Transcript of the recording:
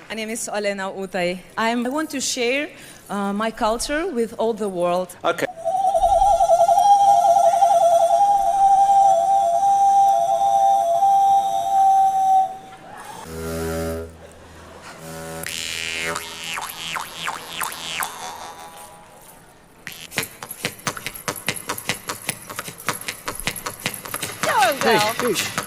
My name is Olena Utay. I want to share my culture with all the world. Okay. Go, girl. Hey.